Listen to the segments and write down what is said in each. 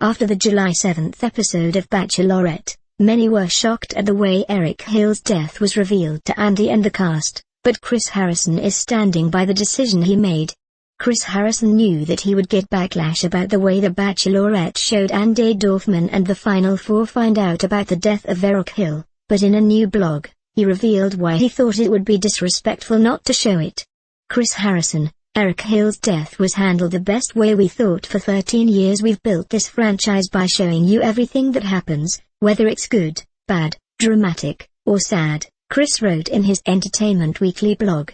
After the July 7th episode of Bachelorette, many were shocked at the way Eric Hill's death was revealed to Andy and the cast, but Chris Harrison is standing by the decision he made. Chris Harrison knew that he would get backlash about the way the Bachelorette showed Andy Dorfman and the Final Four find out about the death of Eric Hill, but in a new blog, he revealed why he thought it would be disrespectful not to show it. Chris Harrison: Eric Hill's death was handled the best way we thought. For 13 years we've built this franchise by showing you everything that happens, whether it's good, bad, dramatic, or sad, Chris wrote in his Entertainment Weekly blog.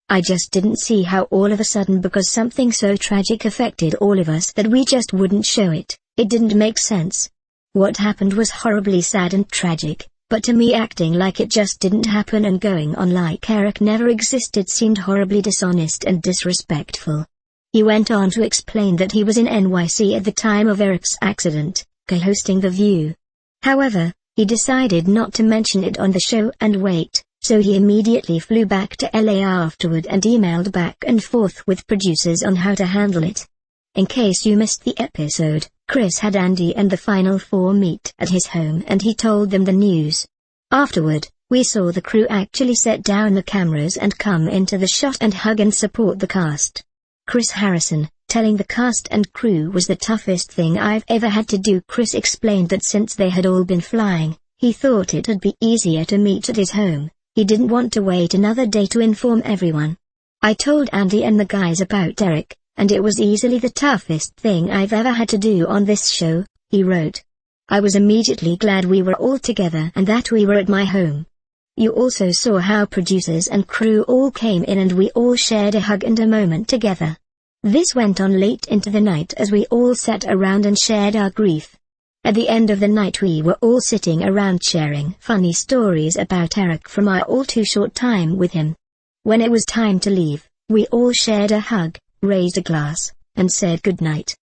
I just didn't see how all of a sudden, because something so tragic affected all of us, that we just wouldn't show it. It didn't make sense. What happened was horribly sad and tragic, but to me acting like it just didn't happen and going on like Eric never existed seemed horribly dishonest and disrespectful. He went on to explain that he was in NYC at the time of Eric's accident, co-hosting The View. However, he decided not to mention it on the show and wait, so he immediately flew back to LA afterward and emailed back and forth with producers on how to handle it. In case you missed the episode, Chris had Andy and the Final Four meet at his home and he told them the news. Afterward, we saw the crew actually set down the cameras and come into the shot and hug and support the cast. Chris Harrison: telling the cast and crew was the toughest thing I've ever had to do. Chris explained that since they had all been flying, he thought it'd be easier to meet at his home. He didn't want to wait another day to inform everyone. I told Andy and the guys about Eric, and it was easily the toughest thing I've ever had to do on this show, he wrote. I was immediately glad we were all together and that we were at my home. You also saw how producers and crew all came in and we all shared a hug and a moment together. This went on late into the night as we all sat around and shared our grief. At the end of the night we were all sitting around sharing funny stories about Eric from our all too short time with him. When it was time to leave, we all shared a hug, raised a glass, and said goodnight.